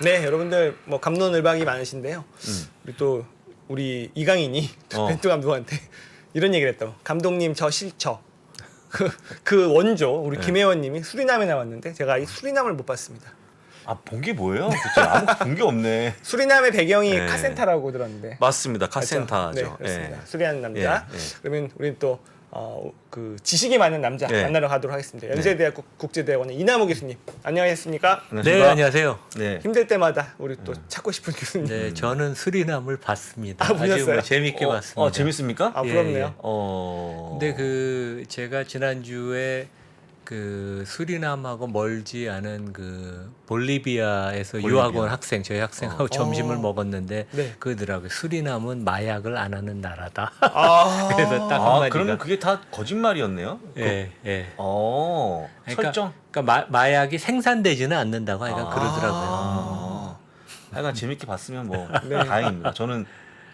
네, 여러분들 뭐 감론을박이 많으신데요. 우리 이강인이 벤투 감독한테 이런 얘기를 했다고. 감독님 저 싫죠. 그 원조 우리 김혜원님이 수리남에 나왔는데 제가 이 수리남을 못 봤습니다. 아, 본 게 뭐예요? 그치? 아무것도 본 게 없네. 수리남의 배경이 네. 카센타라고 들었는데. 맞습니다. 맞죠? 카센타죠. 네, 그렇습니다. 수리하는 남자. 예, 예. 그러면 우리는 또 그 지식이 많은 남자 네. 만나러 가도록 하겠습니다. 연세대학 국제대학원의 이남호 교수님, 안녕하셨습니까? 네, 안녕하세요. 네. 힘들 때마다 우리 또 찾고 싶은 교수님. 네, 저는 수리남을 봤습니다. 아, 보셨어요? 아주 뭐 재밌게 봤습니다. 재밌습니까? 아, 예, 부럽네요. 근데 그 제가 지난주에 그 수리남하고 멀지 않은 그 볼리비아에서 유학원 학생, 저희 학생하고 점심을 먹었는데 네. 그러더라고요. 수리남은 마약을 안 하는 나라다. 아, 그래서 딱 아, 한마디가. 그러면 그게 다 거짓말이었네요? 예, 예. 그러니까, 설정? 그러니까 마약이 생산되지는 않는다고 하여간 그러더라고요. 하여간 재밌게 봤으면 뭐 네. 다행입니다. 저는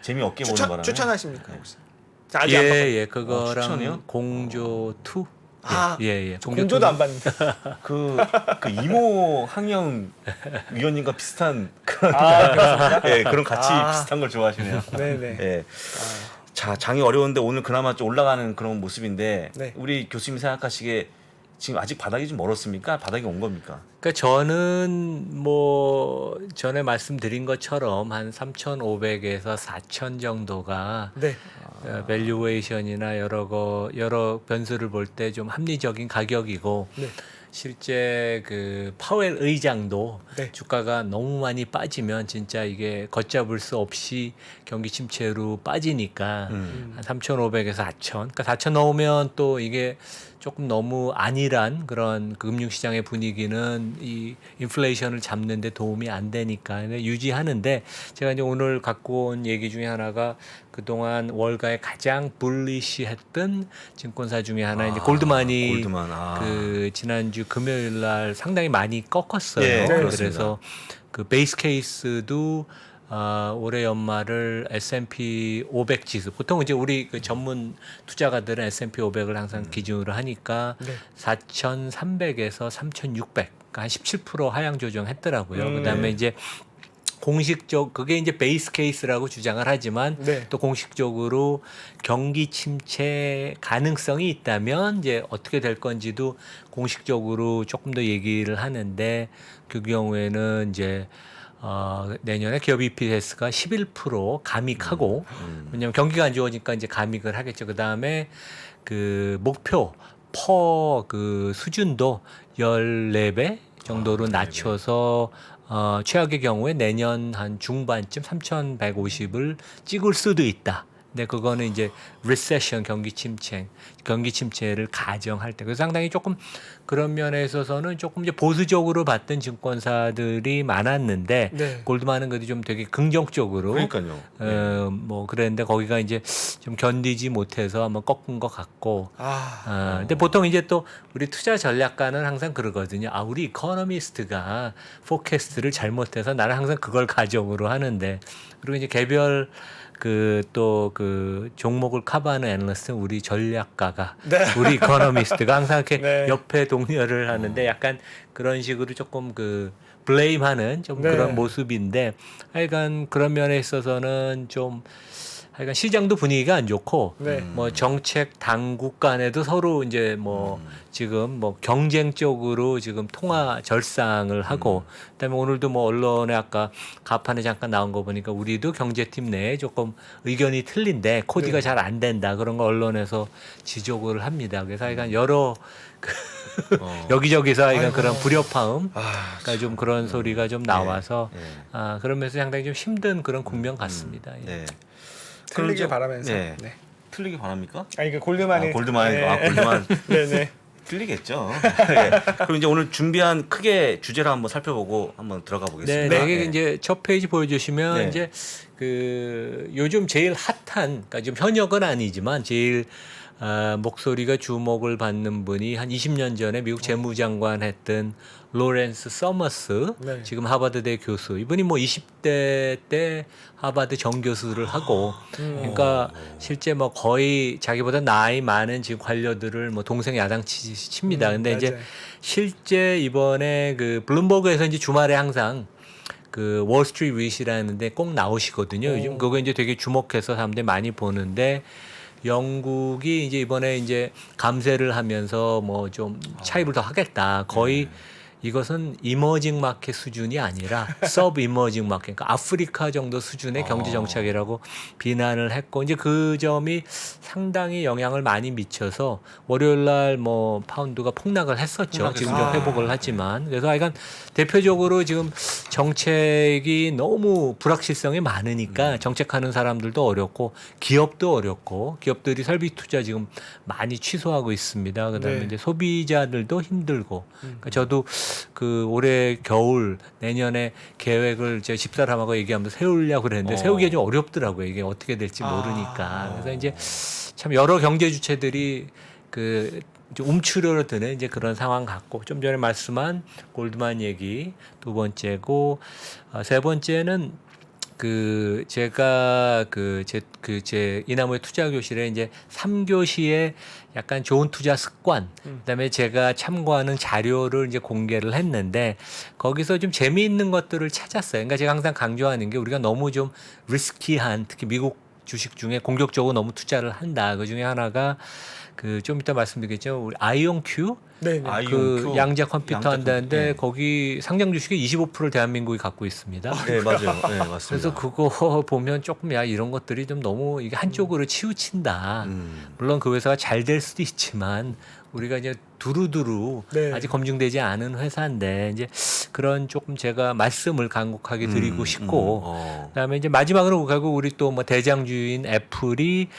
재미없게 보는 바람에. 추천하십니까 혹시? 자, 아직 안 봤거든요. 예, 그거랑 추천이요? 공조 2. 아, 예. 공조도 안 봤는데. 그 이모 항영 위원님과 비슷한 그런 그런 같이 비슷한 걸 좋아하시네요. 네네. 예. 자, 장이 어려운데 오늘 그나마 좀 올라가는 그런 모습인데 네. 우리 교수님 생각하시기에 지금 아직 바닥이 좀 멀었습니까? 바닥이 온 겁니까? 그러니까 저는 뭐 전에 말씀드린 것처럼 한 3,500에서 4,000 정도가 네. 밸류에이션이나 여러 변수를 볼 때 좀 합리적인 가격이고 네. 실제 그 파웰 의장도 네. 주가가 너무 많이 빠지면 진짜 이게 걷잡을 수 없이 경기 침체로 빠지니까 한 3,500에서 4,000. 그러니까 4,000 넘으면 또 이게 조금 너무 안일한 그런 금융시장의 분위기는 이 인플레이션을 잡는 데 도움이 안 되니까 유지하는데 제가 이제 오늘 갖고 온 얘기 중에 하나가 그동안 월가에 가장 불리시했던 증권사 중에 하나 이제 골드만이 골드만, 그 지난주 금요일 날 상당히 많이 꺾었어요. 네, 그래서 그 베이스 케이스도 올해 연말을 S&P 500 지수 보통 이제 우리 그 전문 투자가들은 S&P 500을 항상 기준으로 하니까 네. 4,300에서 3,600, 그러니까 한 17% 하향 조정했더라고요. 그다음에 네. 이제 공식적 그게 이제 베이스 케이스라고 주장을 하지만 네. 또 공식적으로 경기 침체 가능성이 있다면 이제 어떻게 될 건지도 공식적으로 조금 더 얘기를 하는데 그 경우에는 이제 내년에 기업 EPS가 11% 감익하고 왜냐하면 경기가 안 좋으니까 이제 감익을 하겠죠. 그 다음에 그 목표 퍼 그 수준도 14배 정도로 낮춰서 최악의 경우에 내년 한 중반쯤 3,150을 찍을 수도 있다. 근데 그거는 이제 리세션 경기 침체를 가정할 때. 그래서 상당히 조금 그런 면에 있어서는 조금 이제 보수적으로 봤던 증권사들이 많았는데 네. 골드만은 그래도 좀 되게 긍정적으로 그러니까요. 뭐 그랬는데 거기가 이제 좀 견디지 못해서 한번 꺾은 것 같고 근데 보통 이제 또 우리 투자 전략가는 항상 그러거든요. 우리 이코노미스트가 포캐스트를 잘못해서 나는 항상 그걸 가정으로 하는데 그리고 이제 개별 그 종목을 커버하는 애널리스트는 우리 전략가가 네. 우리 이코노미스트가 항상 이렇게 네. 옆에 동료를 하는데 약간 그런 식으로 조금 그 블레임하는 좀 네. 그런 모습인데 하여간 그런 면에 있어서는 좀 하여간 시장도 분위기가 안 좋고 네. 뭐 정책 당국 간에도 서로 이제 뭐 지금 뭐 경쟁적으로 지금 통화 절상을 하고 그다음에 오늘도 뭐 언론에 아까 가판에 잠깐 나온 거 보니까 우리도 경제팀 내에 조금 의견이 틀린데 코디가 네. 잘 안 된다 그런 거 언론에서 지적을 합니다. 그래서 하여간 여러 여기저기서 하여간 그런 불협화음 그러니까 좀 그런 소리가 좀 나와서 그러면서 상당히 좀 힘든 그런 국면 같습니다. 예. 네. 틀리길 바라면서. 네. 네. 틀리기 바랍니까? 아니 그 골드만이. 골드만 네네. 틀리겠죠. 네. 그럼 이제 오늘 준비한 크게 주제를 한번 살펴보고 한번 들어가 보겠습니다. 네, 이게 이제 첫 페이지 보여주시면 네. 이제 그 요즘 제일 핫한, 그러니까 지금 현역은 아니지만 제일 목소리가 주목을 받는 분이 한 20년 전에 미국 재무장관 했던 로렌스 서머스, 네. 지금 하버드대 교수. 이분이 뭐 20대 때 하버드 정교수를 하고, 그러니까 실제 뭐 거의 자기보다 나이 많은 지금 관료들을 뭐 동생 야당칩니다. 근데 이제 맞아요. 실제 이번에 그 블룸버그에서 이제 주말에 항상 그 월스트리트 위시라는데 꼭 나오시거든요. 요즘 그거 이제 되게 주목해서 사람들이 많이 보는데 영국이 이제 이번에 이제 감세를 하면서 뭐 좀 차입을 더 하겠다. 거의 이것은 이머징 마켓 수준이 아니라 서브 이머징 마켓, 그러니까 아프리카 정도 수준의 경제 정책이라고 비난을 했고 이제 그 점이 상당히 영향을 많이 미쳐서 월요일 날 뭐 파운드가 폭락을 했었죠. 지금 좀 회복을 하지만 그래서 하여간 대표적으로 지금 정책이 너무 불확실성이 많으니까 정책하는 사람들도 어렵고 기업도 어렵고 기업들이 설비 투자 지금 많이 취소하고 있습니다. 그다음에 네. 이제 소비자들도 힘들고 그러니까 저도 그 올해 겨울 내년에 계획을 제 집사람하고 얘기하면서 세우려고 그랬는데 세우기가 좀 어렵더라고요. 이게 어떻게 될지 모르니까. 그래서 이제 참 여러 경제 주체들이 그 좀 움츠러드는 이제 그런 상황 같고 좀 전에 말씀한 골드만 얘기 두 번째고 세 번째는 그 제가 제 이나무의 투자 교실에 이제 3교시에 약간 좋은 투자 습관 그다음에 제가 참고하는 자료를 이제 공개를 했는데 거기서 좀 재미있는 것들을 찾았어요. 그러니까 제가 항상 강조하는 게 우리가 너무 좀 리스키한 특히 미국 주식 중에 공격적으로 너무 투자를 한다. 그 중에 하나가 그 좀 이따 말씀드리겠죠. 우리 아이온큐 네, 네. 아, 그 아이온큐. 양자 컴퓨터 양자 한다는데 컴퓨터. 네. 거기 상장 주식의 25%를 대한민국이 갖고 있습니다. 네, 맞아요. 네, 맞습니다. 그래서 그거 보면 조금 야 이런 것들이 좀 너무 이게 한쪽으로 치우친다. 물론 그 회사가 잘 될 수도 있지만 우리가 이제 두루두루 네. 아직 검증되지 않은 회사인데 이제 그런 조금 제가 말씀을 간곡하게 드리고 싶고 그다음에 이제 마지막으로 결국 우리 또 뭐 대장주인 애플이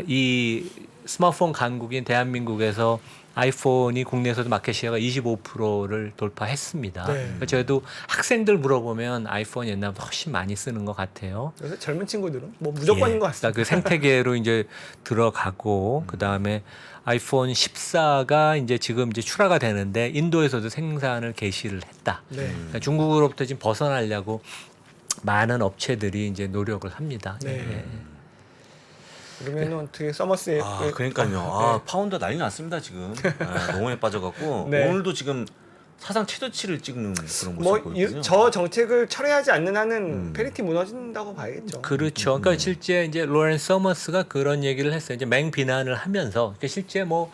이 스마트폰 강국인 대한민국에서 아이폰이 국내에서도 마켓 시어가 25%를 돌파했습니다. 네. 그러니까 저희도 학생들 물어보면 아이폰 옛날보다 훨씬 많이 쓰는 것 같아요. 그래서 젊은 친구들은 뭐 무조건인 것 같습니다. 그러니까 그 생태계로 이제 들어가고 그 다음에 아이폰 14가 이제 지금 이제 출하가 되는데 인도에서도 생산을 개시를 했다. 네. 그러니까 중국으로부터 지금 벗어나려고 많은 업체들이 이제 노력을 합니다. 네. 예. 그러면 어떻게 서머스에 그러니까요. 파운드 난리 났습니다 지금. 농원에 빠져갖고 네. 오늘도 지금 사상 최저치를 찍는 그런 모습 뭐 보이거든요. 저 정책을 철회하지 않는 한은 페리티 무너진다고 봐야겠죠. 그렇죠. 그러니까 실제 이제 로렌스 서머스가 그런 얘기를 했어요. 이제 맹비난을 하면서 그러니까 실제 뭐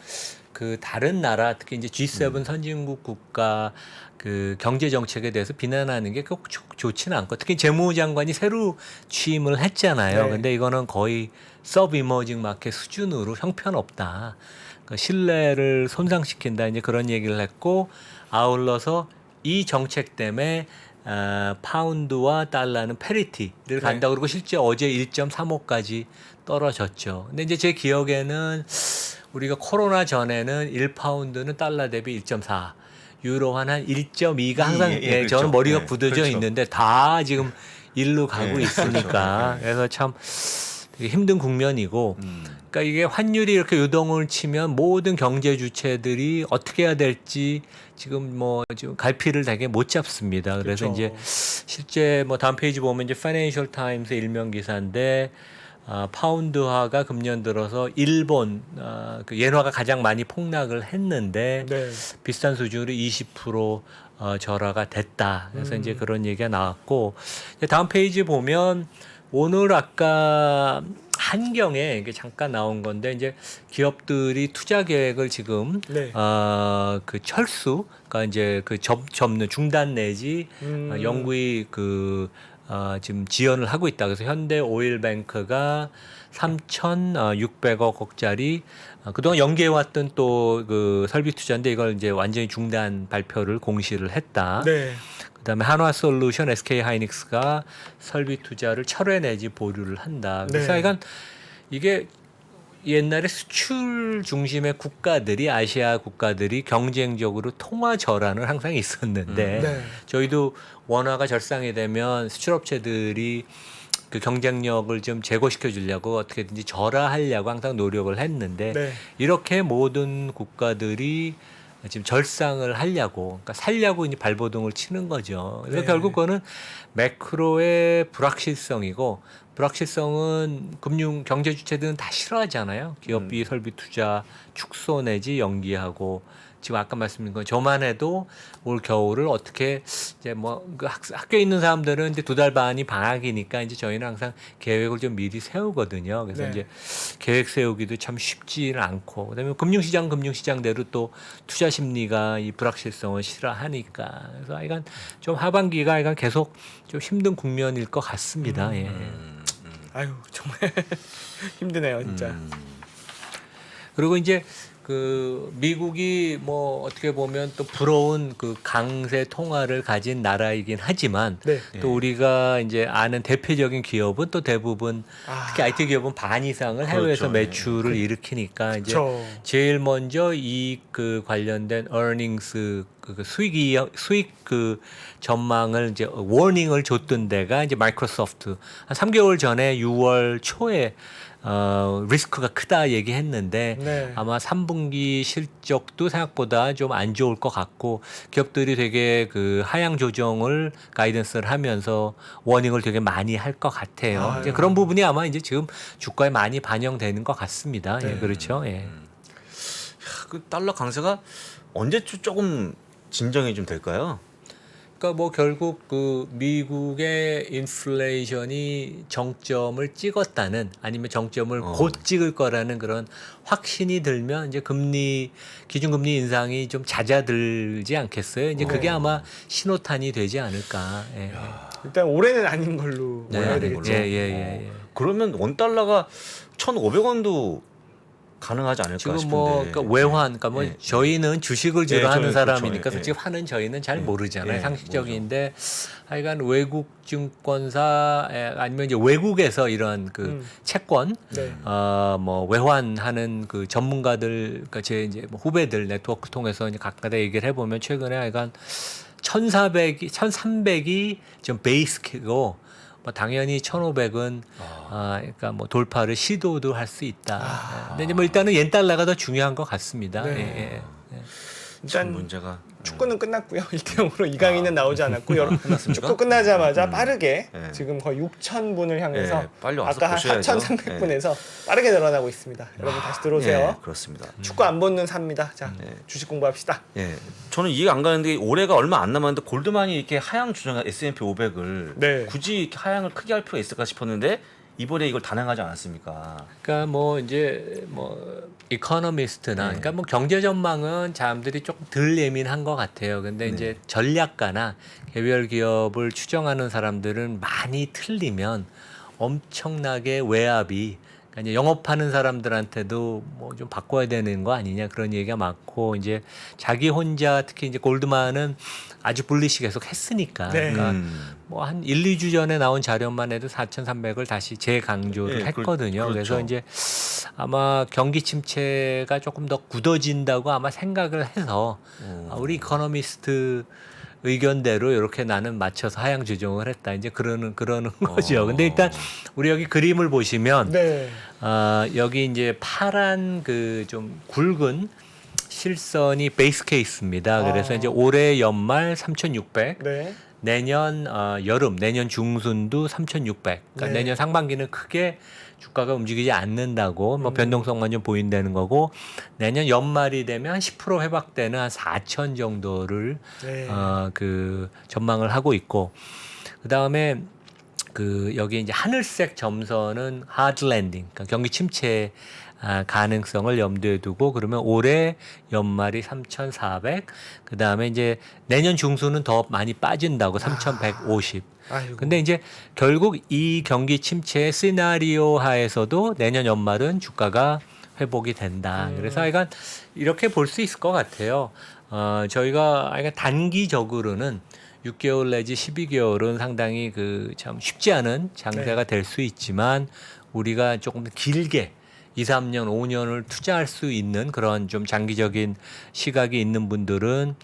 그 다른 나라 특히 이제 G7 선진국 국가 그 경제 정책에 대해서 비난하는 게 꼭 좋지는 않고 특히 재무장관이 새로 취임을 했잖아요. 네. 근데 이거는 거의 서브 이머징 마켓 수준으로 형편없다. 그러니까 신뢰를 손상시킨다. 이제 그런 얘기를 했고 아울러서 이 정책 때문에 파운드와 달러는 패리티를 간다 그러고 실제 어제 1.35까지 떨어졌죠. 근데 이제 제 기억에는 우리가 코로나 전에는 1파운드는 달러 대비 1.4, 유로 한 1.2가 항상 그렇죠. 저는 머리가 네, 굳어져 그렇죠. 있는데 다 지금 일로 가고 네, 있으니까 그래서 참 되게 힘든 국면이고 그러니까 이게 환율이 이렇게 요동을 치면 모든 경제 주체들이 어떻게 해야 될지 지금 뭐 지금 갈피를 되게 못 잡습니다. 그래서 그렇죠. 이제 실제 뭐 다음 페이지 보면 이제 파이낸셜 타임스 일면 기사인데 파운드화가 금년 들어서 일본 그 엔화가 가장 많이 폭락을 했는데 네. 비슷한 수준으로 20% 절하가 됐다. 그래서 이제 그런 얘기가 나왔고 이제 다음 페이지 보면 오늘 아까 한경에 이게 잠깐 나온 건데 이제 기업들이 투자 계획을 지금 네. 그 철수, 그러니까 이제 그 접는 중단 내지 영구히 그 지금 지연을 하고 있다. 그래서 현대 오일뱅크가 3,600억짜리 그동안 연계해왔던 또 그 설비 투자인데 이걸 이제 완전히 중단 발표를 공시를 했다. 네. 그다음에 한화솔루션, SK하이닉스가 설비 투자를 철회 내지 보류를 한다. 그래서 네. 약간 이게 옛날에 수출 중심의 국가들이 아시아 국가들이 경쟁적으로 통화 절하는 항상 있었는데 네. 저희도 원화가 절상이 되면 수출업체들이 그 경쟁력을 좀 제고시켜 주려고 어떻게든지 절하하려고 항상 노력을 했는데 네. 이렇게 모든 국가들이 지금 절상을 하려고 그러니까 살려고 이제 발버둥을 치는 거죠. 그래서 네. 결국 그거는 매크로의 불확실성이고 불확실성은 금융 경제 주체들은 다 싫어하잖아요. 기업비 설비 투자 축소 내지 연기하고 지금 아까 말씀드린 거 저만 해도 올 겨울을 어떻게 이제 뭐그 학교에 있는 사람들은 이제 2달 반이 방학이니까 이제 저희는 항상 계획을 좀 미리 세우거든요. 그래서 네. 이제 계획 세우기도 참 쉽지는 않고 그다음에 금융시장대로 또 투자 심리가 이 불확실성을 싫어하니까 그래서 하여간 좀 하반기가 하여간 계속 좀 힘든 국면일 것 같습니다. 예. 아유 정말 힘드네요 진짜. 그리고 이제 그 미국이 뭐 어떻게 보면 또 부러운 그 강세 통화를 가진 나라이긴 하지만 네. 또 우리가 이제 아는 대표적인 기업은 또 대부분 특히 IT 기업은 반 이상을 해외에서 그렇죠. 매출을 일으키니까 이제 그렇죠. 제일 먼저 이 그 관련된 earnings 그 수익 그 전망을 이제 워닝을 줬던 데가 이제 마이크로소프트 한 3개월 전에 6월 초에 리스크가 크다 얘기했는데 네. 아마 3분기 실적도 생각보다 좀 안 좋을 것 같고 기업들이 되게 그 하향 조정을 가이던스를 하면서 워닝을 되게 많이 할 것 같아요. 이제 그런 부분이 아마 이제 지금 주가에 많이 반영되는 것 같습니다. 예, 그렇죠. 예. 그 달러 강세가 언제쯤 조금 진정이 좀 될까요? 그러니까 뭐 결국 그 미국의 인플레이션이 정점을 찍었다는 아니면 정점을 곧 찍을 거라는 그런 확신이 들면 이제 기준금리 인상이 좀 잦아들지 않겠어요? 이제 그게 아마 신호탄이 되지 않을까. 예. 일단 올해는 아닌 걸로 네, 봐야 아닌 되겠죠. 걸로. 예. 그러면 원달러가 1,500원도 가능하지 않을까 지금 싶은데. 뭐 그러니까 외환, 그러니까 뭐 예. 저희는 주식을 주로 예, 하는 저희 사람이니까 그렇죠. 솔직히 하는 저희는 잘 모르잖아요. 예, 상식적인데 하여간 외국 증권사 아니면 이제 외국에서 이런 그 채권 네. 뭐 외환하는 그 전문가들 그러니까 제 이제 뭐 후배들 네트워크 통해서 이제 각각 얘기를 해보면 최근에 하여간 1,300이 좀 베이스고 뭐 당연히 1,500은 그러니까 뭐 돌파를 시도도 할 수 있다. 근데 이제 뭐 일단은 옌 달러가 더 중요한 것 같습니다. 네. 예. 참 일단 문제가 축구는 끝났고요. 1대0으로 이강인은 나오지 않았고 끝났습니까? 축구 끝나자마자 빠르게 예. 지금 거의 6,000분을 향해서 예, 빨리 와서 아까 한 보셔야죠. 4,300분에서 빠르게 늘어나고 있습니다. 여러분 다시 들어오세요. 예, 그렇습니다. 축구 안 보는 삽니다. 자, 주식 공부합시다. 예, 저는 이해가 안 가는데 올해가 얼마 안 남았는데 골드만이 이렇게 하향 조정한 S&P 500을 네. 굳이 이렇게 하향을 크게 할 필요가 있을까 싶었는데 이번에 이걸 단행하지 않았습니까? 그러니까 뭐 이제 뭐 이코노미스트나 그러니까 뭐 경제 전망은 사람들이 조금 덜 예민한 것 같아요. 근데 이제 전략가나 개별 기업을 추정하는 사람들은 많이 틀리면 엄청나게 외압이 그러니까 이제 영업하는 사람들한테도 뭐 좀 바꿔야 되는 거 아니냐 그런 얘기가 많고 이제 자기 혼자 특히 이제 골드만은 아주 불리시 계속 했으니까 네. 그러니까 뭐 한 1, 2주 전에 나온 자료만 해도 4,300을 다시 재강조를 예, 했거든요. 그렇죠. 그래서 이제 아마 경기 침체가 조금 더 굳어진다고 아마 생각을 해서 우리 이코노미스트 의견대로 이렇게 나는 맞춰서 하향 조정을 했다. 이제 그러는 거죠. 근데 일단 우리 여기 그림을 보시면 네. 여기 이제 파란 그 좀 굵은 실선이 베이스 케이스입니다. 그래서 이제 올해 연말 3,600, 네. 내년 여름, 내년 중순도 3,600. 그러니까 네. 내년 상반기는 크게 주가가 움직이지 않는다고 뭐 변동성만 좀 보인다는 거고 내년 연말이 되면 한 10% 회복되는 한 4,000 정도를 네. 그 전망을 하고 있고 그다음에 그 여기 이제 하늘색 점선은 하드 랜딩, 그러니까 경기 침체 가능성을 염두에 두고 그러면 올해 연말이 3,400, 그다음에 이제 내년 중순은 더 많이 빠진다고 3,150. 아이고. 근데 이제 결국 이 경기 침체의 시나리오 하에서도 내년 연말은 주가가 회복이 된다. 그래서 하여간 이렇게 볼 수 있을 것 같아요. 저희가 하여간 단기적으로는 6개월 내지 12개월은 상당히 그 참 쉽지 않은 장세가 될 수 있지만 우리가 조금 더 길게 2, 3년, 5년을 투자할 수 있는 그런 좀 장기적인 시각이 있는 분들은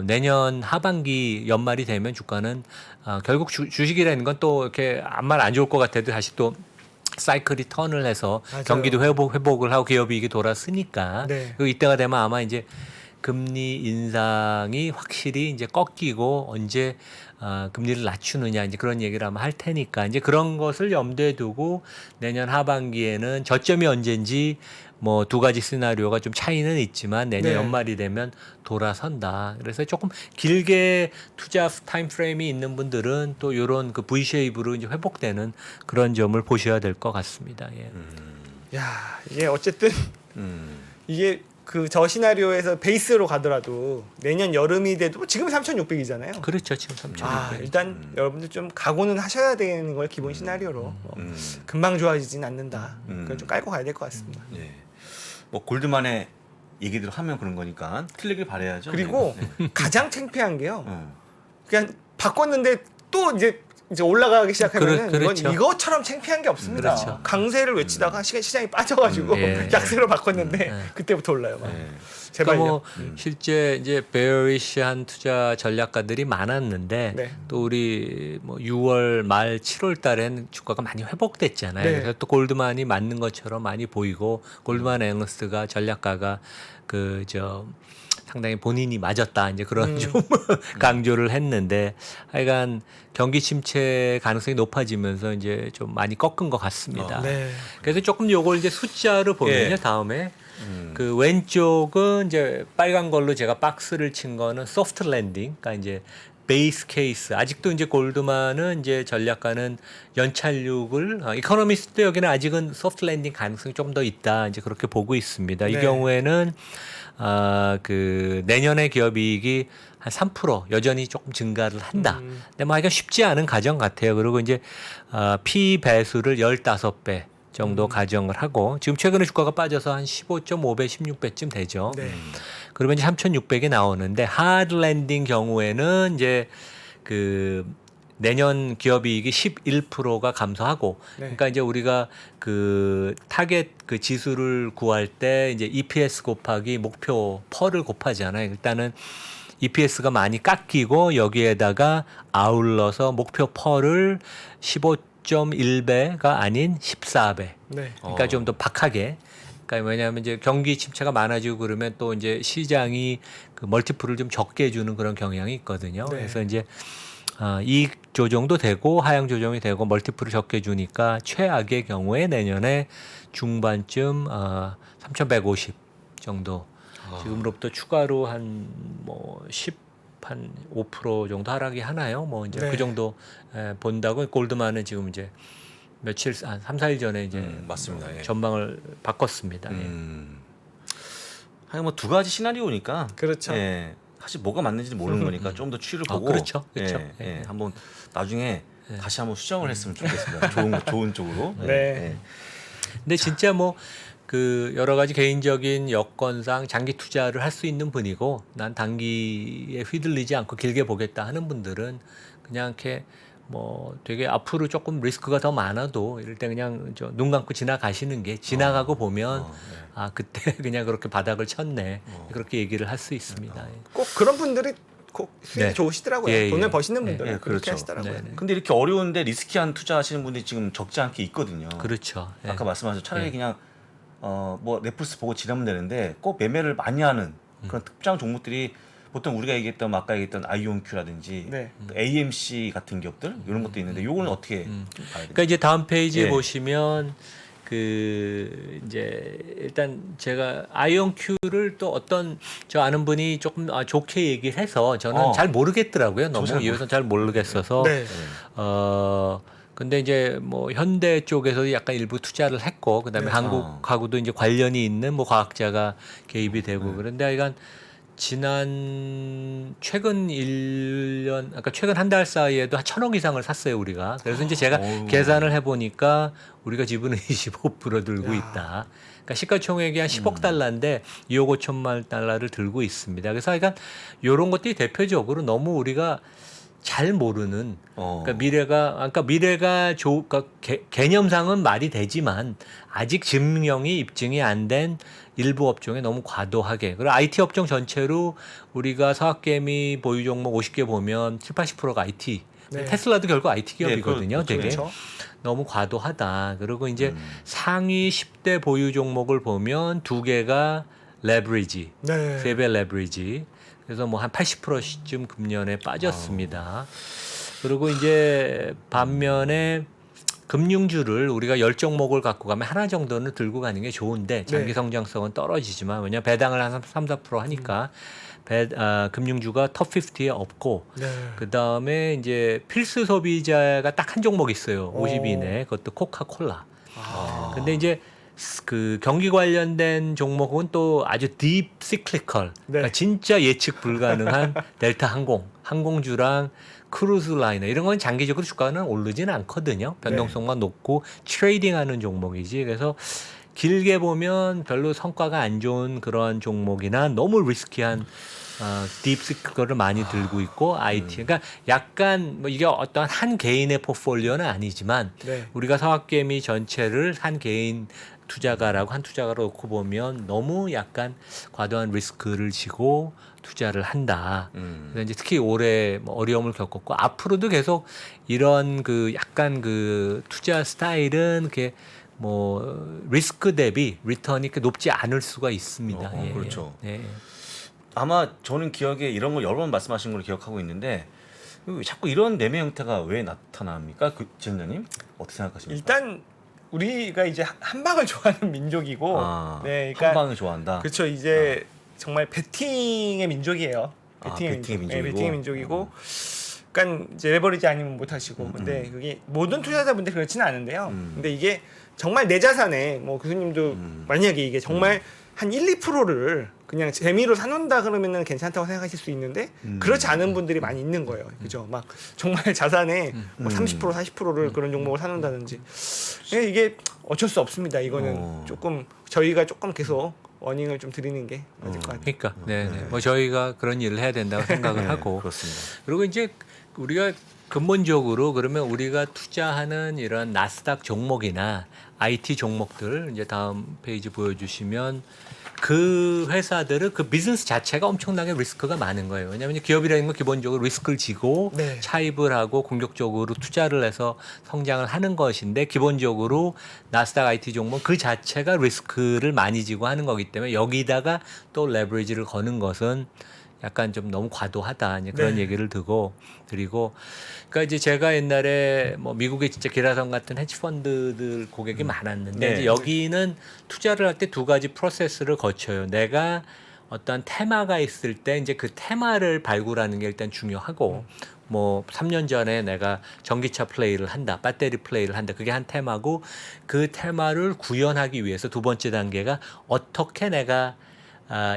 내년 하반기 연말이 되면 주가는 결국 주식이라는 건 또 이렇게 암만 안 좋을 것 같아도 다시 또 사이클이 턴을 해서 맞아요. 경기도 회복을 하고 기업이익이 돌아서니까 네. 그리고 이때가 되면 아마 이제 금리 인상이 확실히 이제 꺾이고 언제 금리를 낮추느냐 이제 그런 얘기를 아마 할 테니까 이제 그런 것을 염두에 두고 내년 하반기에는 저점이 언제인지 뭐 두 가지 시나리오가 좀 차이는 있지만 내년 네. 연말이 되면 돌아선다. 그래서 조금 길게 투자 타임 프레임이 있는 분들은 또 이런 그 V 쉐입으로 이제 회복되는 그런 점을 보셔야 될 것 같습니다. 예. 야, 이게 어쨌든 이게 그 저 시나리오에서 베이스로 가더라도 내년 여름이 돼도 뭐 지금 3,600이잖아요. 그렇죠. 지금 3,600. 아, 일단 여러분들 좀 각오는 하셔야 되는 걸 기본 시나리오로 금방 좋아지진 않는다. 그건 좀 깔고 가야 될 것 같습니다. 예. 뭐 골드만의 얘기들 하면 그런 거니까 틀리길 바라야죠. 그리고 네. 가장 창피한 게요. 어. 그냥 바꿨는데 또 이제 올라가기 시작하면 그렇죠. 이것처럼 창피한 게 없습니다. 그렇죠. 강세를 외치다가 시장이 빠져가지고 예. 약세로 바꿨는데 그때부터 올라요. 막. 예. 제발요. 그러니까 뭐 실제 이제 베어리시한 투자 전략가들이 많았는데 네. 또 우리 뭐 6월 말 7월 달엔 주가가 많이 회복됐잖아요. 네. 그래서 또 골드만이 맞는 것처럼 많이 보이고 골드만 애널리스트가 전략가가 그 상당히 본인이 맞았다 이제 그런 좀 강조를 했는데 하여간 경기 침체 가능성이 높아지면서 이제 좀 많이 꺾은 것 같습니다. 네. 그래서 조금 요걸 이제 숫자로 보면요 예. 다음에 그 왼쪽은 이제 빨간 걸로 제가 박스를 친 거는 소프트 랜딩, 그러니까 이제 베이스 케이스. 아직도 이제 골드만은 이제 전략가는 연착륙을 이코노미스트 여기는 아직은 소프트 랜딩 가능성이 좀 더 있다 이제 그렇게 보고 있습니다. 이 네. 경우에는 그 내년의 기업이익이 한 3% 여전히 조금 증가를 한다. 근데 뭐 하여간 쉽지 않은 가정 같아요. 그리고 이제 P 배수를 15배 정도 가정을 하고 지금 최근에 주가가 빠져서 한 15.5배, 16배쯤 되죠. 네. 그러면 이제 3,600이 나오는데 하드 랜딩 경우에는 이제 그 내년 기업이익이 11%가 감소하고 네. 그러니까 이제 우리가 그 타겟 그 지수를 구할 때 이제 EPS 곱하기 목표 펄을 곱하잖아요. 일단은 EPS가 많이 깎이고 여기에다가 아울러서 목표 펄을 15.1배가 아닌 14배. 네. 그러니까 좀 더 박하게. 그러니까 왜냐하면 이제 경기 침체가 많아지고 그러면 또 이제 시장이 그 멀티플을 좀 적게 주는 그런 경향이 있거든요. 네. 그래서 이제 이익 조정도 되고 하향 조정이 되고 멀티플을 적게 주니까 최악의 경우에 내년에 중반쯤 3,150 정도 지금으로부터 추가로 한 뭐 5% 정도 하락이 하나요? 뭐 이제 네. 그 정도 본다고 골드만은 지금 이제 며칠 한 3, 4일 전에 이제 맞습니다. 예. 전망을 바꿨습니다. 예. 하여간 뭐 두 가지 시나리오니까 그렇죠. 예. 사실 뭐가 맞는지 모르는 거니까 좀 더 추이를 보고 그렇죠. 그렇죠. 예, 예. 한번 나중에 다시 한번 수정을 했으면 좋겠습니다. 좋은 쪽으로. 네. 예. 근데 진짜 뭐 그 여러 가지 개인적인 여건상 장기 투자를 할 수 있는 분이고 난 단기에 휘둘리지 않고 길게 보겠다 하는 분들은 그냥 이렇게 뭐 되게 앞으로 조금 리스크가 더 많아도 이럴 때 그냥 눈 감고 지나가시는 게 지나가고 보면 아 그때 그냥 그렇게 바닥을 쳤네 그렇게 얘기를 할 수 있습니다. 예. 꼭 그런 분들이 꼭 수익이 네. 좋으시더라고요. 예, 돈을 예. 버시는 분들은 예, 그렇게 그렇죠. 하시더라고요. 네, 네. 근데 이렇게 어려운데 리스키한 투자하시는 분들이 지금 적지 않게 있거든요. 그렇죠. 예. 아까 말씀하신 차라리 예. 그냥 뭐 레프스 보고 지나면 되는데 꼭 매매를 많이 하는 그런 특정 종목들이 보통 우리가 얘기했던 아까 얘기했던 아이온큐라든지 네. AMC 같은 기업들 이런 것도 있는데 요거는 어떻게 봐야 돼요? 그러니까 이제 다음 페이지에 예. 보시면 그 이제 일단 제가 아이온큐를 또 어떤 저 아는 분이 조금 좋게 얘기를 해서 저는 잘 모르겠더라고요. 너무 잘 이것은 잘 모르겠어서 네. 근데 이제 뭐 현대 쪽에서 약간 일부 투자를 했고 그다음에 네. 한국하고도 이제 관련이 있는 뭐 과학자가 개입이 되고 그런데 하여간 최근 1년, 그러니까 최근 한 달 사이에도 한 1,000억 이상을 샀어요, 우리가. 그래서 이제 제가 어우. 계산을 해보니까 우리가 지분을 25% 들고 야. 있다. 그러니까 시가총액이 한 10억 달러인데 2억 5천만 달러를 들고 있습니다. 그래서 하여간 이런 것들이 대표적으로 너무 우리가 잘 모르는 그러니까 미래가 그러니까 개념상은 말이 되지만 아직 증명이 입증이 안 된 일부 업종에 너무 과도하게 그리고 IT 업종 전체로 우리가 서학개미 보유 종목 50개 보면 7, 80%가 IT 네. 테슬라도 결국 IT 기업이거든요. 그렇죠. 되게 그렇죠. 너무 과도하다. 그리고 이제 상위 10대 보유 종목을 보면 2개가 레버리지 네. 3배 레버리지. 그래서 뭐 한 80%쯤 금년에 빠졌습니다. 그리고 이제 반면에 금융주를 우리가 10종목을 갖고 가면 하나 정도는 들고 가는 게 좋은데 장기 네. 성장성은 떨어지지만 왜냐하면 배당을 한 3~4% 하니까 금융주가 톱 50에 없고 네. 그다음에 이제 필수 소비자가 딱 한 종목 있어요. 오. 50 이내. 그것도 코카콜라. 아. 근데 이제 그 경기 관련된 종목은 또 아주 딥 시클리컬. 네. 그러니까 진짜 예측 불가능한 델타 항공주랑 크루즈 라이너 이런 건 장기적으로 주가는 오르지는 않거든요. 변동성만 높고 트레이딩하는 종목이지. 그래서 길게 보면 별로 성과가 안 좋은 그런 종목이나 너무 리스키한 딥시크를 많이 들고 있고 IT 그러니까 약간 뭐 이게 어떤 한 개인의 포트폴리오는 아니지만 네. 우리가 서학개미 전체를 한 개인 투자가라고 한 투자가로 놓고 보면 너무 약간 과도한 리스크를 지고 투자를 한다. 그래서 이제 특히 올해 뭐 어려움을 겪었고 앞으로도 계속 이런 그 약간 그 투자 스타일은 그게 뭐 리스크 대비 리턴이 그렇게 높지 않을 수가 있습니다. 그렇죠. 예. 아마 저는 기억에 이런 걸 여러 번 말씀하신 걸 기억하고 있는데 자꾸 이런 매매 형태가 왜 나타납니까, 지점장님? 어떻게 생각하십니까? 일단 우리가 이제 한 방을 좋아하는 민족이고, 네, 그러니까 한 방을 좋아한다. 그렇죠. 이제 정말 베팅의 민족이에요. 베팅의 베팅의 민족. 네, 민족이고. 베팅의 민족이고. 그러니까 이제 레버리지 아니면 못 하시고. 근데 그게 모든 투자자분들 그렇지는 않은데요. 근데 이게 정말 내 자산에 뭐 교수님도 만약에 이게 정말 한 1~2%를 그냥 재미로 사놓는다 그러면은 괜찮다고 생각하실 수 있는데 그렇지 않은 분들이 많이 있는 거예요. 그죠? 막 정말 자산의 뭐 30% 40%를 그런 종목을 사놓는다든지. 이게 어쩔 수 없습니다. 이거는 조금 저희가 조금 계속 워닝을 좀 드리는 게 맞을 것 같아요. 그러니까 네. 뭐 저희가 그런 일을 해야 된다고 생각을 하고 그렇습니다. 그리고 이제 우리가 근본적으로 그러면 우리가 투자하는 이런 나스닥 종목이나 IT 종목들 이제 다음 페이지 보여주시면 그 회사들은 그 비즈니스 자체가 엄청나게 리스크가 많은 거예요. 왜냐하면 기업이라는 건 기본적으로 리스크를 지고 네. 차입을 하고 공격적으로 투자를 해서 성장을 하는 것인데 기본적으로 나스닥 IT 종목 그 자체가 리스크를 많이 지고 하는 거기 때문에 여기다가 또 레버리지를 거는 것은 약간 좀 너무 과도하다 이제 그런 네. 얘기를 드리고 그러니까 이제 제가 옛날에 뭐 미국의 진짜 기라성 같은 헤지펀드들 고객이 많았는데 네. 이제 여기는 투자를 할 때 두 가지 프로세스를 거쳐요. 내가 어떤 테마가 있을 때 이제 그 테마를 발굴하는 게 일단 중요하고 뭐 3년 전에 내가 전기차 플레이를 한다, 배터리 플레이를 한다. 그게 한 테마고 그 테마를 구현하기 위해서 두 번째 단계가 어떻게 내가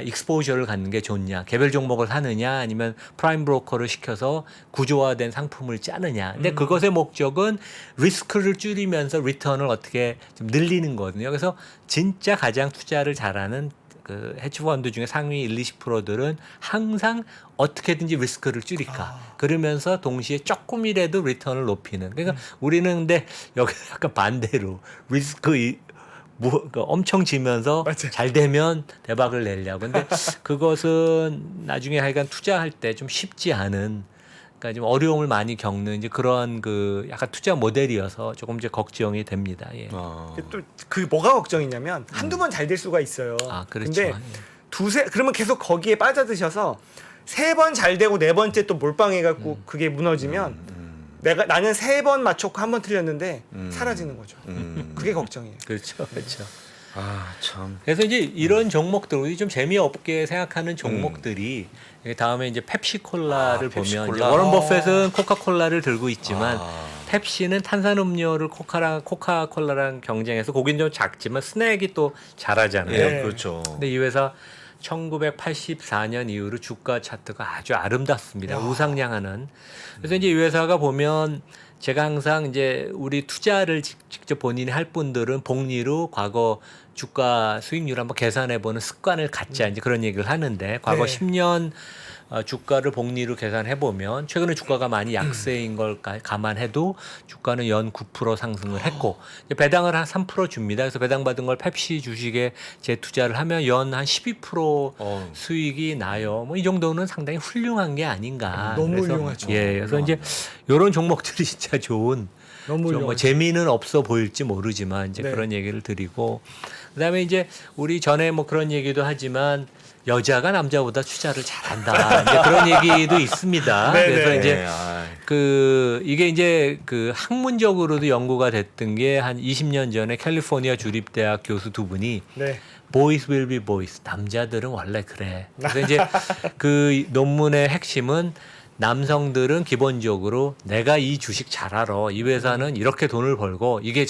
익스포저를 갖는 게 좋냐, 개별 종목을 사느냐, 아니면 프라임 브로커를 시켜서 구조화된 상품을 짜느냐. 근데 그것의 목적은 리스크를 줄이면서 리턴을 어떻게 좀 늘리는 거거든요. 그래서 진짜 가장 투자를 잘하는 그 헤지펀드 중에 상위 1~20%들은 항상 어떻게든지 리스크를 줄일까. 그러면서 동시에 조금이라도 리턴을 높이는. 그러니까 우리는 근데 여기 약간 반대로 리스크 엄청 지면서 맞아요. 잘 되면 대박을 내려고. 근데 그것은 나중에 하여간 투자할 때 좀 쉽지 않은, 그러니까 좀 어려움을 많이 겪는 이제 그런 그 약간 투자 모델이어서 조금 이제 걱정이 됩니다. 예. 또 그 뭐가 걱정이냐면 한두 번 잘 될 수가 있어요. 그렇죠. 근데 그러면 계속 거기에 빠져드셔서 3번 잘 되고 4번째 또 몰빵해갖고 그게 무너지면 나는 3번 맞췄고 1번 틀렸는데 사라지는 거죠. 그게 걱정이에요. 그렇죠. 그렇죠. 참. 그래서 이제 이런 종목들, 우리 좀 재미없게 생각하는 종목들이 다음에 이제 펩시콜라를 보면 펩시콜라. 이제 워런 버핏은 코카콜라를 들고 있지만 펩시는 탄산음료를 코카콜라랑 경쟁해서 고기는 좀 작지만 스낵이 또 잘하잖아요. 네. 그렇죠. 근데 이 회사 1984년 이후로 주가 차트가 아주 아름답습니다. 우상향하는. 그래서 이제 이 회사가 보면 제가 항상 이제 우리 투자를 직접 본인이 할 분들은 복리로 과거 주가 수익률 한번 계산해 보는 습관을 갖자 이제 그런 얘기를 하는데 과거 네. 10년 주가를 복리로 계산해 보면 최근에 주가가 많이 약세인 걸 감안해도 주가는 연 9% 상승을 했고 배당을 한 3% 줍니다. 그래서 배당 받은 걸 펩시 주식에 재투자를 하면 연 한 12% 수익이 나요. 뭐 이 정도는 상당히 훌륭한 게 아닌가. 너무 그래서 훌륭하죠. 예, 그래서 이제 이런 종목들이 진짜 좋은 너무 좀 뭐 훌륭하죠. 재미는 없어 보일지 모르지만 이제 네. 그런 얘기를 드리고 그다음에 이제 우리 전에 뭐 그런 얘기도 하지만 여자가 남자보다 투자를 잘한다. 이제 그런 얘기도 있습니다. 네네. 그래서 이제 네, 아, 그 이게 이제 그 학문적으로도 연구가 됐던 게 한 20년 전에 캘리포니아 주립대학 교수 두 분이 네. Boys will be boys. 남자들은 원래 그래. 그래서 이제 그 논문의 핵심은 남성들은 기본적으로 내가 이 주식 잘 알아. 이 회사는 이렇게 돈을 벌고 이게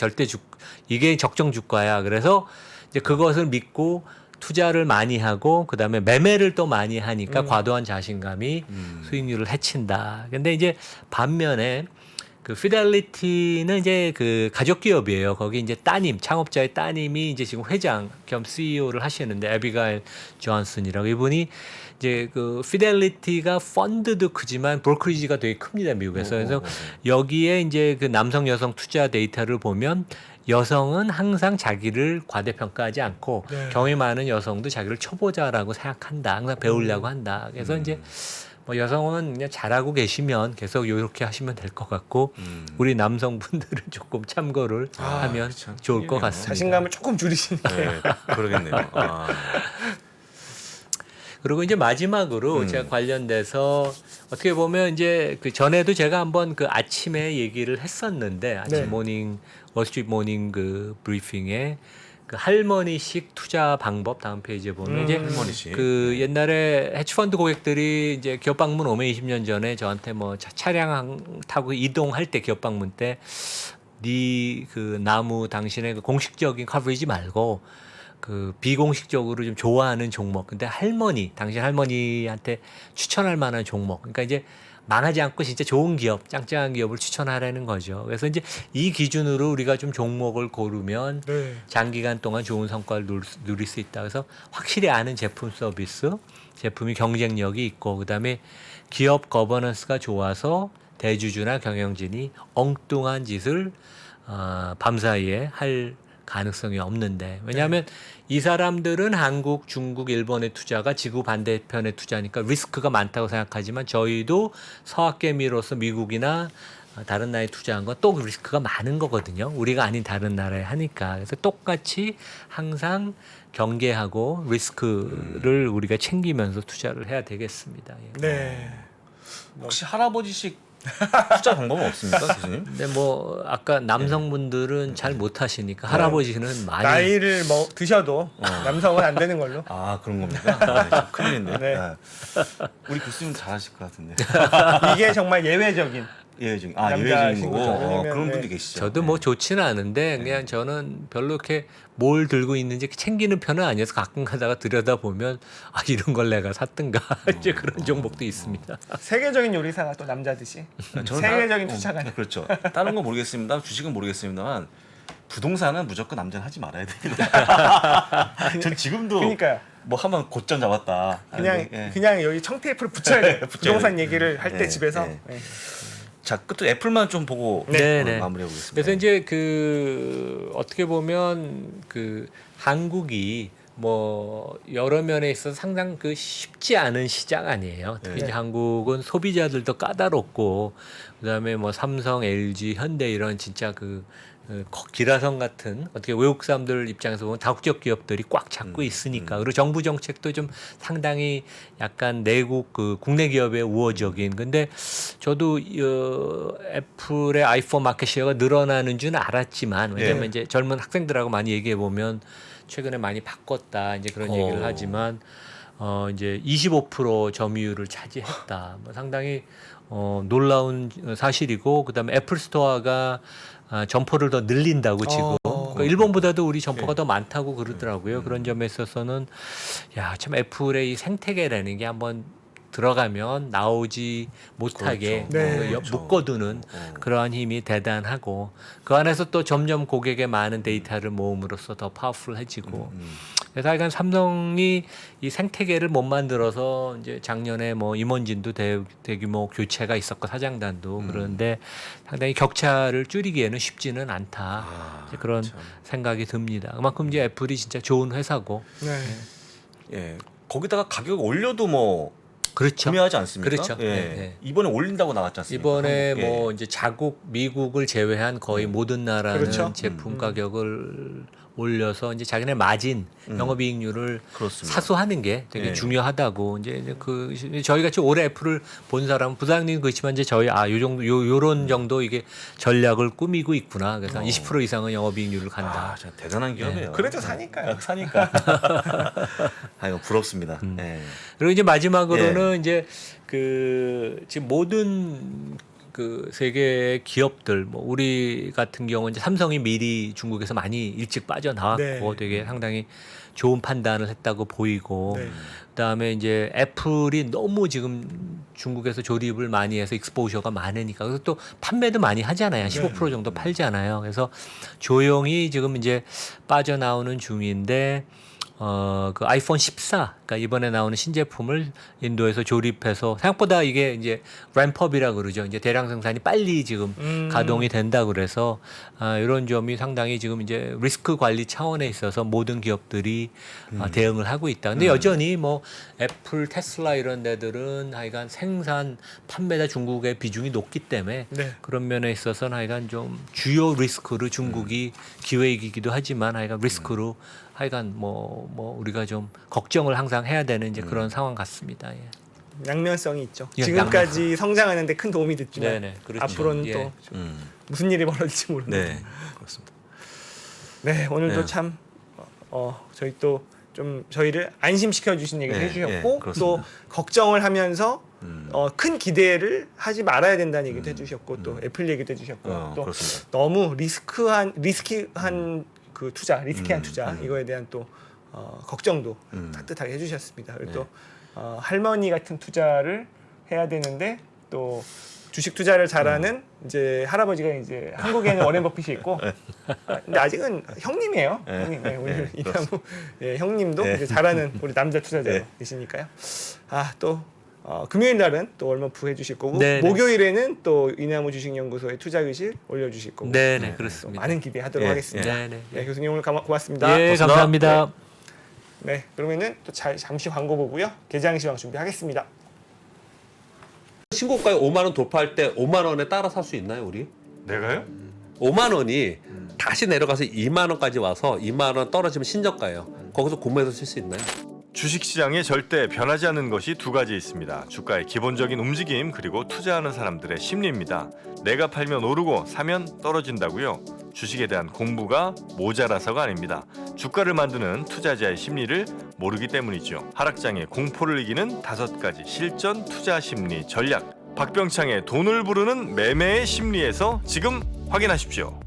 이게 적정 주가야. 그래서 이제 그것을 믿고 투자를 많이 하고 그다음에 매매를 또 많이 하니까 과도한 자신감이 수익률을 해친다. 근데 이제 반면에 그 피델리티는 이제 그 가족 기업이에요. 거기 이제 따님, 창업자의 따님이 이제 지금 회장 겸 CEO를 하시는데 에비가일 존슨이라고 이분이 이제 그 피델리티가 펀드도 크지만 브로커리지가 되게 큽니다, 미국에서. 그래서 여기에 이제 그 남성 여성 투자 데이터를 보면 여성은 항상 자기를 과대평가하지 않고 네. 경험이 많은 여성도 자기를 초보자라고 생각한다. 항상 배우려고 한다. 그래서 이제 뭐 여성은 그냥 잘하고 계시면 계속 이렇게 하시면 될 것 같고 우리 남성분들은 조금 참고를 하면 참 좋을 것 큰일이네요. 같습니다. 자신감을 조금 줄이시니까. 네, 그러겠네요. 아, 그리고 이제 마지막으로 제가 관련돼서 어떻게 보면 이제 그 전에도 제가 한번 그 아침에 얘기를 했었는데 아침 네. 모닝 월스트리트 모닝 그 브리핑에 그 할머니식 투자 방법 다음 페이지에 보면 이제 할머니식. 그 옛날에 헤지펀드 고객들이 이제 기업 방문 오면 20년 전에 저한테 뭐 차량 타고 이동할 때 기업 방문 때 네 그 나무 당신의 그 공식적인 커버리지 말고 그 비공식적으로 좀 좋아하는 종목. 근데 당신 할머니한테 추천할 만한 종목. 그러니까 이제 망하지 않고 진짜 좋은 기업, 짱짱한 기업을 추천하라는 거죠. 그래서 이제 이 기준으로 우리가 좀 종목을 고르면 네. 장기간 동안 좋은 성과를 누릴 수 있다. 그래서 확실히 아는 제품 서비스, 제품이 경쟁력이 있고 그다음에 기업 거버넌스가 좋아서 대주주나 경영진이 엉뚱한 짓을 밤사이에 할 가능성이 없는데 왜냐하면 이 사람들은 한국, 중국, 일본의 투자가 지구 반대편의 투자니까 리스크가 많다고 생각하지만 저희도 서학개미로서 미국이나 다른 나라에 투자한 건 또 리스크가 많은 거거든요. 우리가 아닌 다른 나라에 하니까. 그래서 똑같이 항상 경계하고 리스크를 우리가 챙기면서 투자를 해야 되겠습니다. 예. 네. 혹시 할아버지식 투자 방법은 없습니까, 교수님? 근데 뭐 아까 남성분들은 잘 못하시니까 할아버지는 많이 나이를 뭐 드셔도 남성은 안 되는 걸로. 아, 그런 겁니까? 아, 네, 좀 큰일인데. 네. 네. 우리 교수님 잘하실 것 같은데. 이게 정말 예외적인. 예외적인 남자 예외적인 거고 친구죠. 왜냐면, 그런 네. 분들 계시죠. 저도 뭐 좋지는 않은데 그냥 저는 별로 이렇게 뭘 들고 있는지 챙기는 편은 아니어서 가끔 가다가 들여다보면 아 이런 걸 내가 샀던가 이제 그런 종목도 있습니다. 세계적인 요리사가 또 남자듯이 저는 세계적인 투자가 그렇죠. 다른 건 모르겠습니다. 주식은 모르겠습니다만 부동산은 무조건 남자는 하지 말아야 됩니다. 전 지금도 그러니까요. 뭐 한번 곧전 잡았다. 그냥 예. 그냥 여기 청테이프를 붙여야 돼. 붙여야 부동산 돼. 얘기를 할 때 네, 집에서. 네. 네. 자, 끝으로 애플만 좀 보고 네, 네. 마무리해 보겠습니다. 그래서 이제 그 어떻게 보면 그 한국이 뭐 여러 면에 있어서 상당 그 쉽지 않은 시장 아니에요. 특히 네. 이제 한국은 소비자들도 까다롭고 그다음에 뭐 삼성, LG, 현대 이런 진짜 그 기라성 같은 어떻게 외국 사람들 입장에서 보면 다국적 기업들이 꽉 잡고 있으니까 그리고 정부 정책도 좀 상당히 약간 내국 그 국내 기업의 우호적인 근데 저도 애플의 아이폰 마켓시어가 늘어나는 줄은 알았지만 왜냐면 이제 젊은 학생들하고 많이 얘기해 보면 최근에 많이 바꿨다 이제 그런 얘기를 하지만 이제 25% 점유율을 차지했다. 뭐 상당히 놀라운 사실이고 그다음에 애플 스토어가 점포를 더 늘린다고 지금 그러니까 일본보다도 우리 점포가 더 많다고 그러더라고요. 그런 점에 있어서는 야 참 애플의 이 생태계라는 게 한번 들어가면 나오지 못하게 그렇죠. 네. 묶어두는 그러한 힘이 대단하고 그 안에서 또 점점 고객의 많은 데이터를 모음으로써 더 파워풀해지고 그래서 하여간 삼성이 이 생태계를 못 만들어서 이제 작년에 뭐 임원진도 대규모 교체가 있었고 사장단도 그런데 상당히 격차를 줄이기에는 쉽지는 않다 이제 그런 생각이 듭니다. 그만큼 이제 애플이 진짜 좋은 회사고 네. 예. 거기다가 가격 올려도 뭐 그렇죠. 구매하지 않습니까? 그렇죠. 예. 네, 네. 이번에 올린다고 나왔지 않습니까? 이번에 한국에. 뭐 이제 자국 미국을 제외한 거의 모든 나라는 그렇죠. 제품 가격을 올려서 이제 자기네 마진 영업이익률을 그렇습니다. 사수하는 게 되게 예. 중요하다고 이제 그 저희 같이 올해 애플을 본 사람 부장님 그렇지만 이제 저희 요 정도 요런 정도 이게 전략을 꾸미고 있구나. 그래서 20% 이상은 영업이익률을 간다. 아, 진짜 대단한 기업이에요. 그래도 사니까요. 사니까. 아, 이거 부럽습니다. 예. 그리고 이제 마지막으로는 이제 그 지금 모든 그 세계 기업들 뭐 우리 같은 경우는 이제 삼성이 미리 중국에서 많이 일찍 빠져나왔고 네. 되게 상당히 좋은 판단을 했다고 보이고 네. 그다음에 이제 애플이 너무 지금 중국에서 조립을 많이 해서 익스포저가 많으니까 그래서 또 판매도 많이 하잖아요. 15% 정도 팔잖아요. 그래서 조용히 지금 이제 빠져나오는 중인데 그 아이폰 14, 그러니까 이번에 나오는 신제품을 인도에서 조립해서 생각보다 이게 이제 램프업이라 그러죠. 이제 대량 생산이 빨리 지금 가동이 된다 그래서 이런 점이 상당히 지금 이제 리스크 관리 차원에 있어서 모든 기업들이 대응을 하고 있다. 근데 여전히 뭐 애플, 테슬라 이런 데들은 하여간 생산, 판매다 중국의 비중이 높기 때문에 네. 그런 면에 있어서는 하여간 좀 주요 리스크로 중국이 기회이기도 하지만 하여간 리스크로 하여간 뭐 우리가 좀 걱정을 항상 해야 되는 이제 그런 상황 같습니다. 예. 양면성이 있죠. 예, 지금까지 성장하는데 큰 도움이 됐지만 네네, 그렇죠. 앞으로는 예. 또 음. 무슨 일이 벌어질지 모르는. 네. 그렇습니다. 네, 오늘도 네. 참 저희 또 좀 저희를 안심시켜 주신 얘기를 네, 해주셨고 네, 그렇습니다. 또 걱정을 하면서 큰 기대를 하지 말아야 된다는 얘기도 해주셨고 또 애플 얘기도 해주셨고 또 그렇습니다. 너무 리스키한 그 투자, 리스키한 투자 이거에 대한 또 걱정도 따뜻하게 해주셨습니다. 그리고 또 할머니 같은 투자를 해야 되는데 또 주식 투자를 잘하는 이제 할아버지가 이제 한국에는 워렌 버핏이 있고 근데 아직은 형님이에요. 네. 형님, 네, 우리 네, 이나무 형님도 네. 이제 잘하는 우리 남자 투자자이시니까요. 또 금요일 날은 또 월머프 해주실 거고 네, 네. 목요일에는 또 이나무 주식연구소의 투자의실 올려주실 거고 네네 또 그렇습니다. 많은 기대하도록 예, 하겠습니다. 네네. 네, 교수님 오늘 고맙습니다. 예, 감사합니다. 네, 그러면은 또 잠시 광고 보고요. 개장 시황 준비하겠습니다. 신고가에 5만 원 돌파할 때 5만 원에 따라 살 수 있나요, 우리? 내가요? 5만 원이 다시 내려가서 2만 원까지 와서 2만 원 떨어지면 신저가예요. 거기서 구매해서 쓸 수 있나요? 주식시장에 절대 변하지 않는 것이 두 가지 있습니다. 주가의 기본적인 움직임 그리고 투자하는 사람들의 심리입니다. 내가 팔면 오르고 사면 떨어진다고요? 주식에 대한 공부가 모자라서가 아닙니다. 주가를 만드는 투자자의 심리를 모르기 때문이죠. 하락장의 공포를 이기는 5가지 실전 투자 심리 전략. 박병창의 돈을 부르는 매매의 심리에서 지금 확인하십시오.